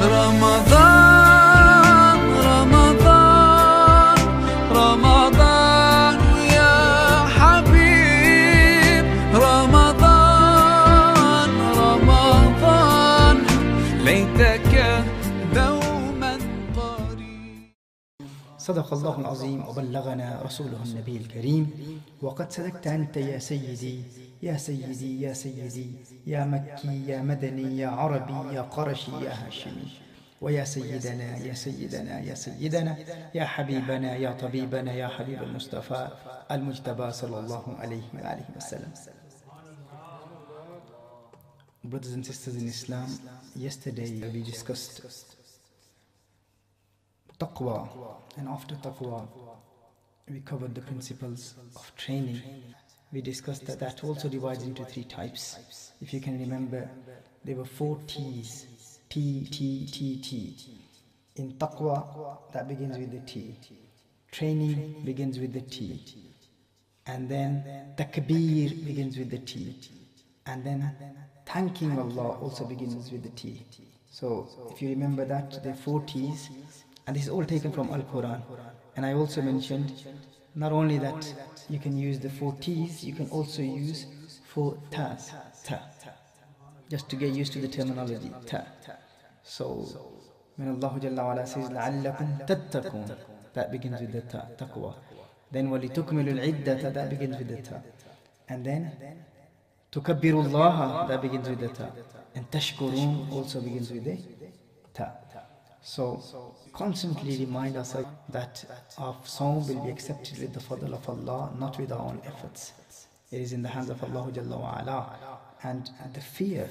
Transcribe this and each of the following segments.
رمضان رمضان رمضان يا حبيب رمضان رمضان ليتك دوما قريب. صدق الله العظيم وبلغنا رسوله النبي الكريم. وقد صدقت أنت يا سيدي يا سيدي يا سيدي يا مكي يا مدني يا عربي يا قرشي يا هاشمي. ويا سيدنا يا سيدنا يا سيدنا يا حبيبنا يا طبيبنا يا حبيب المصطفى المجتبى صلى الله عليه وآله وسلم. Brothers and sisters in Islam, yesterday we discussed Taqwa, and after Taqwa we covered the principles of training. We discussed that that also divides into three types. If you can remember, there were 4 T's. T, T, T, T. In Taqwa, that begins with the T. Training begins with the T. And then Takbir begins with the T. And then thanking Allah also begins with the T. So if you remember that, there are 4 T's. And this is all taken from Al-Quran. And I also mentioned, not only that you can use the 4 T's, you can also use 4 Ta's. Ta. Just to get used to the terminology. Ta. So, when Allah Jalla wa Ala says, لَعَلَّكُمْ تَتَّقُونَ, that begins with the ta, taqwa. Then وَلِتُكْمِلُ الْعِدَّةَ, that begins with the ta. And then تُكَبِّرُ اللَّهَ, that begins with the ta. And تَشْكُرُونَ also begins with the ta. So, constantly remind ourselves that our sawm will be accepted with the fadl of Allah, not with our own efforts. It is in the hands of Allah Jalla wa Ala. And the fear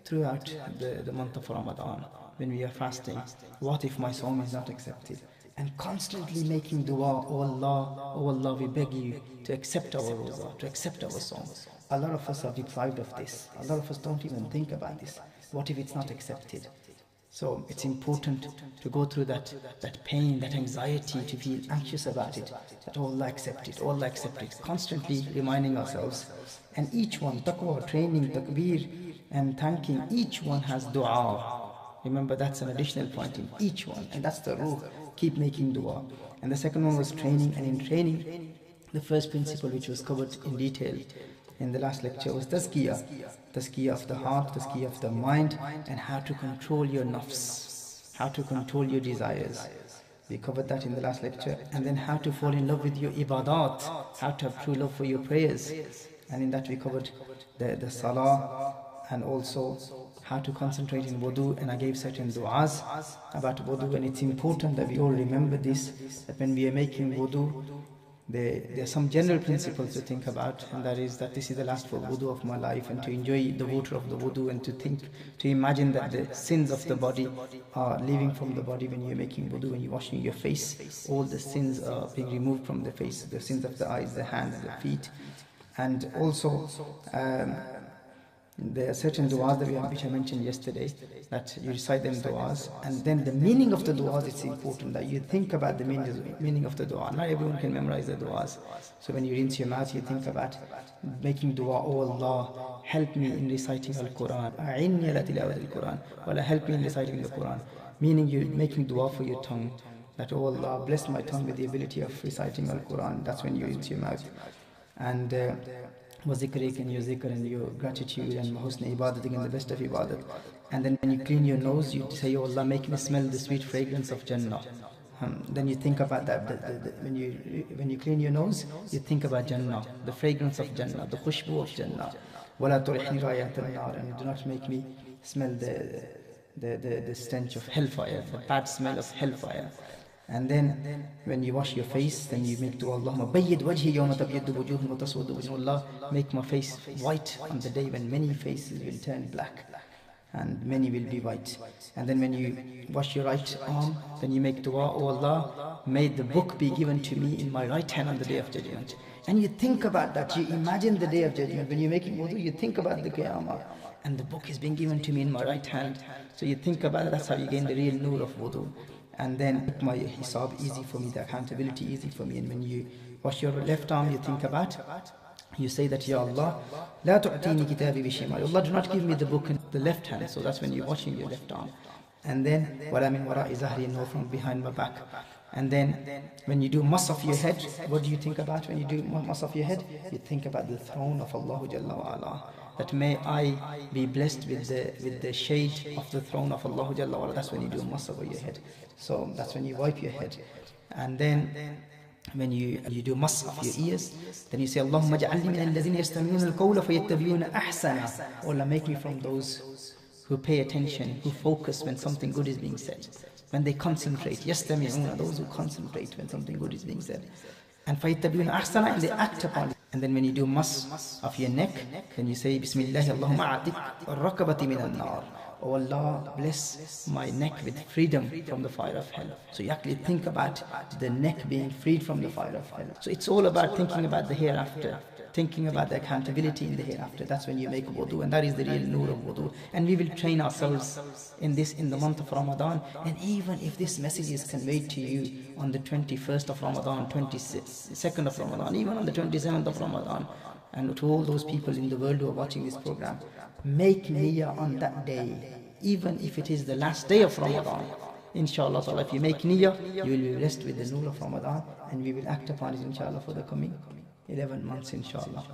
throughout the month of Ramadan, when we are fasting, what if my sawm is not accepted? And constantly making dua, oh Allah, we beg you to accept our roza, to accept our sawm. A lot of us are deprived of this. A lot of us don't even think about this. What if it's not accepted? So it's important to go through that pain, that anxiety, to feel anxious about it, that oh Allah accept it, oh Allah accept it, constantly reminding ourselves. And each one, taqwa, training, takbir, and thanking, each one has dua. Remember, that's an additional point in each one, and that's the rule. Keep making dua. And the second one was training, and in training, the first principle which was covered in detail in the last lecture was tazkiyah. Tazkiyah of the heart, tazkiyah of the mind, and how to control your nafs, how to control your desires. We covered that in the last lecture. And then how to fall in love with your ibadat, how to have true love for your prayers. And in that we covered the salah, and also how to concentrate in wudu. And I gave certain du'as about wudu, and it's important that we all remember this, that when we are making wudu, there are some general principles to think about, and that is that this is the last full wudu of my life, and to enjoy the water of the wudu, and to imagine that the sins of the body are leaving from the body when you're making wudu, when you're washing your face. All the sins are being removed from the face, the sins of the eyes, the hands, the feet. And also there are certain du'as that which I mentioned yesterday, that you recite them du'as, and then the meaning of the du'as, it's important that you think about the meaning of the du'a. Not everyone can memorize the du'as. So when you rinse your mouth, you think about making du'a, oh Allah, help me in reciting Al-Quran, a'inni ala tilawat al-Quran, wala help me in reciting the Quran. Meaning you're making du'a for your tongue, that oh Allah, bless my tongue with the ability of reciting Al-Quran. That's when you rinse your mouth. And wazikrik, and your zikr, and your gratitude, and husn ibadat, and the best of ibadat. And then when you clean your nose, you say, oh Allah, make me smell the sweet fragrance of Jannah. Then you think about that. When you clean your nose, you think about Jannah, the fragrance of Jannah, the khushbu of Jannah. Wala turihni rayat al-nar, and do not make me smell the stench of hellfire, the bad smell of hellfire. And then when you wash your face, then you make dua, Allahumma bayyid wajhi yawma tabyaddu wujuhun wa taswaddu wujuhun. Allah, make my face white on the day when many faces will turn black and many will be white. And then when you wash your right arm, then you make dua, oh Allah, may the book be given to me in my right hand on the day of judgment. And you think about that, you imagine the day of judgment. When you're making wudu, you think about the qiyamah, and the book is being given to me in my right hand. So you think about it, that's how you gain the real nur of wudu. And then make my hisab easy for me, the accountability easy for me. And when you wash your left arm, you think about, you say that, Ya Allah, la tu'tini kitabi bi shimali. Allah, do not give me the book in the left hand. So that's when you're washing your left arm. And then wala min wara'i zahri, no from behind my back. And then when you do mass of your head, what do you think about when you do mass of your head? You think about the throne of Allah Jalla wa Ala. That may I be blessed with the shade of the throne of Allah Jalla wa Ala. That's when you do mass over your head. So that's when you wipe your head. And then when you do mass of your ears, then you say, Allahumma ja'alni min alladhina yastami'una al-qawla fayattabi'una ahsana. Allah, make me from those who pay attention, who focus when something good is being said. When they concentrate, yastami'una, those who concentrate when something good is being said. And fayattabi'una ahsana, and they act upon it. And then when you do mass of your neck, then you say, Bismillah, Allahumma a'tik ar-rakabati min al-nar. Oh Allah, bless my neck with freedom from the fire of hell. So you actually think about the neck being freed from the fire of hell. So it's all about thinking about the hereafter, thinking about the accountability in the hereafter. That's when you make wudu, and that is the real nur of wudu. And we will train ourselves in this in the month of Ramadan. And even if this message is conveyed to you on the 21st of Ramadan, 22nd of Ramadan, even on the 27th of Ramadan, and to all those people in the world who are watching this program, make niyyah on that day, even if it is the last day of Ramadan. Inshallah, if you make niyyah, you will be blessed with the nur of Ramadan, and we will act upon it, inshallah, for the coming 11 months, inshallah.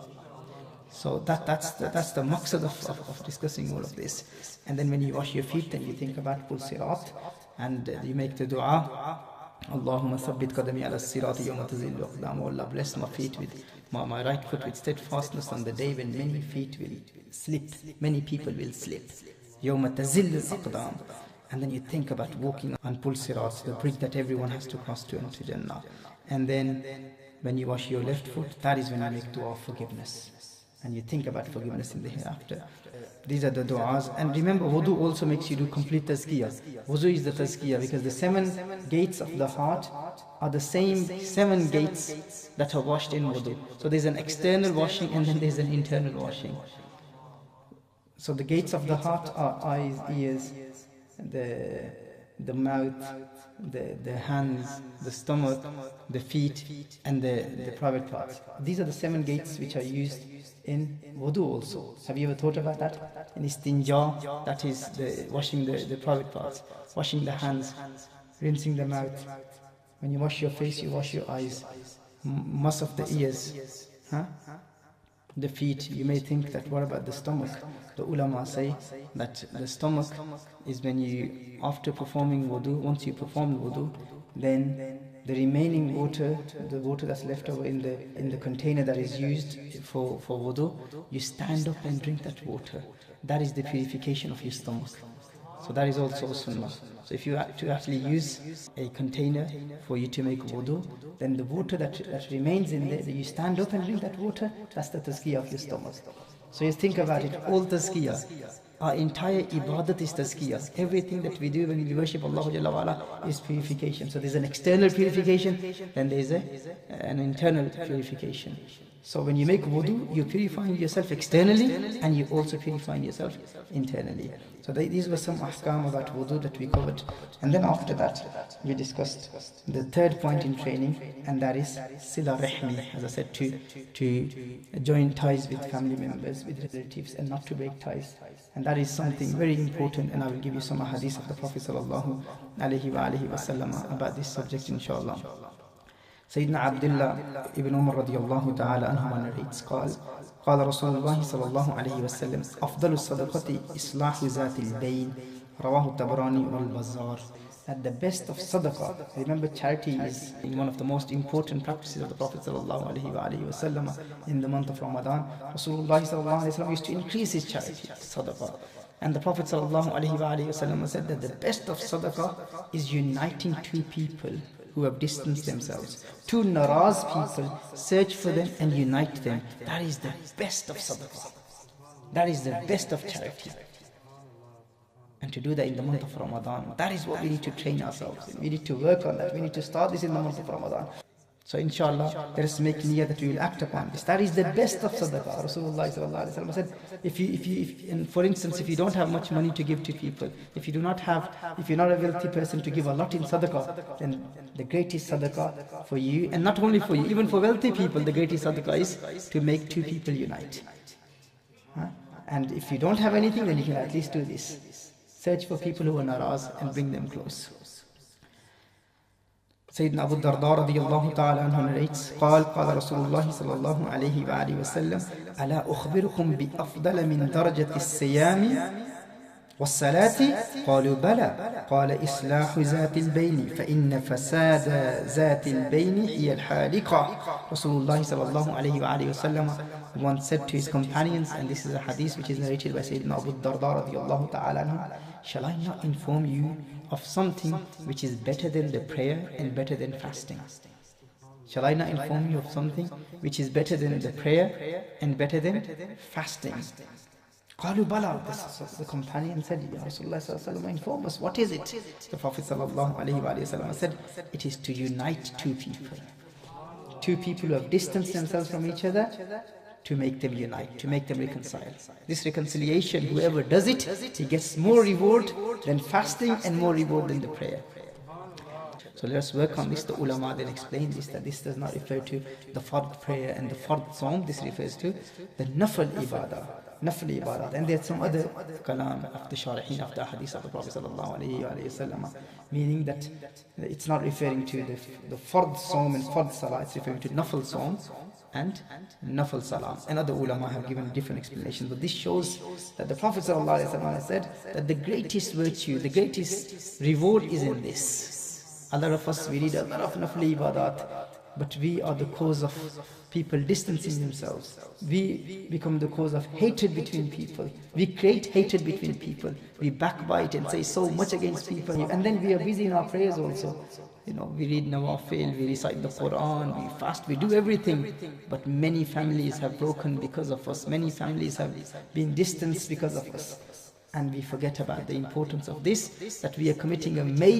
So that's the maqsad of discussing all of this. And then when you wash your feet, then you think about pul sirat, and you make the dua, Allahumma thabbit qadami ala sirati yawma tazillu aqdam. Allah, bless my feet with my right foot with steadfastness on the day when many feet will slip, many people will slip. Yawma tazillu aqdam. And then you think about walking on pul sirat, the bridge that everyone has to cross to enter Jannah. And then when you wash your left foot, that is when you make dua of forgiveness. And you think about forgiveness in the hereafter. These are the du'as. And remember, wudu also makes you do complete tazkiyah. Wudu is the tazkiyah, because the 7 gates of the heart are the same 7 gates that are washed in wudu. So there's an external washing, and then there's an internal washing. So the gates of the heart are eyes, ears, the mouth, the hands, the stomach, the feet, and the private parts. These are the 7 gates which are used in wudu also. Have you ever thought about that? In istinja, that is washing the private parts, washing the hands, rinsing the mouth. When you wash your face, you wash your eyes, mass of the ears, the feet. You may think that what about the stomach? The ulama say that the stomach is when you, after performing wudu, once you perform wudu, then the remaining water, the water that's left over in the container that is used for wudu, you stand up and drink that water. That is the purification of your stomach. So that is also sunnah. So if you actually use a container for you to make wudu, then the water that remains in there, you stand up and drink that water, that's the tazkiyah of your stomach. So you think about it, all tazkiyah, our entire ibadat is tazkiyah. Everything that we do when we worship Allah Jalla wa Ala is purification. So there's an external purification, then there's an internal purification. So when you make wudu, you're purifying yourself externally, and you're also purifying yourself internally. So these were some ahkam about wudu that we covered. And then after that, we discussed the third point in training, and that is sila rahmi, as I said, to join ties with family members, with relatives, and not to break ties. And that is something very important, and I will give you some hadith of the Prophet sallallahu alaihi wasallam about this subject, inshallah. Sayyidina Abdullah ibn Umar radiyallahu ta'ala anhuma narrates, قال رسول الله صلى الله عليه وسلم أفضل الصدقة إصلاح ذات البين رواه الطبراني والبزار. That the best of sadaqah, remember, charity is one of the most important practices of the Prophet sallallahu alaihi wasallam in the month of Ramadan. Rasulullah sallallahu alaihi wasallam used to increase his charity, sadaqah. And the Prophet sallallahu alaihi wasallam said that the best of sadaqah is uniting 2 people who have distanced themselves. 2 naraz people, search for them and unite them. That is the best of sadaqah. That is the best of charity. And to do that in the month of Ramadan, that is what we need to train ourselves in. We need to work on that. We need to start this in the month of Ramadan. So inshallah, let us make niyyah that we will act upon this. That is the best of sadaqah. Rasulullah sallallahu alaihi wasallam said, if for instance, if you don't have much money to give to people, if you're not a wealthy person to give a lot in sadaqah, then the greatest sadaqah for you, and not only for you, even for wealthy people, the greatest sadaqah is to make 2 people unite. And if you don't have anything, then you can at least do this. Search for people who are naraz and bring them close. Sayyidina Abu Darda radiyallahu ta'ala anhu narrates, قال رسول الله صلى الله عليه وآله وسلم ألا أخبركم بأفضل من درجة الصيام والصلاة قالوا بلى قال إصلاح ذات البين فإن فساد ذات البين هي الحالقة. Rasulullah sallallahu alayhi wa alayhi wa sallam once said to his companions, and this is a hadith which is narrated by Sayyidina Abu Darda radiyallahu ta'ala anhu, shall I not inform you of something which is better than the prayer and better than fasting? Shall I not inform you of something which is better than the prayer and better than fasting? قالوا بلى. The companion said, Ya Rasulullah sallallahu alayhi wa sallam, inform us, what is it? The Prophet sallallahu alayhi wa sallam said, it is to unite two people. Two people who have distanced themselves from each other, to make them unite, to make them reconcile. This reconciliation, whoever does it, he gets more reward than fasting and more reward than the prayer. So let us work on this. The ulama then explain this, that this does not refer to the fard prayer and the fard sawm. This refers to the nafal ibadah. Nafal ibadat. And there's some other kalam of the sharihin, of the hadith of the Prophet sallallahu alayhi wa sallam, meaning that it's not referring to the fard sawm and fard salah, it's referring to nafal sawm and nafal salam. And other ulama have given different explanations, but this shows that the Prophet sallallahu alayhi wa sallam said that the greatest virtue, the greatest reward is in this. A lot of us, we read a lot of nafal ibadat, but we are the cause of people distancing themselves. We become the cause of hatred between people. We create hatred between people. We backbite and say so much against people. And then we are busy in our prayers also. You know, we read Nawafil, we recite the Quran, we fast, we do everything. But many families have broken because of us. Many families have been distanced because of us. And we forget about the importance of this, that we are committing a major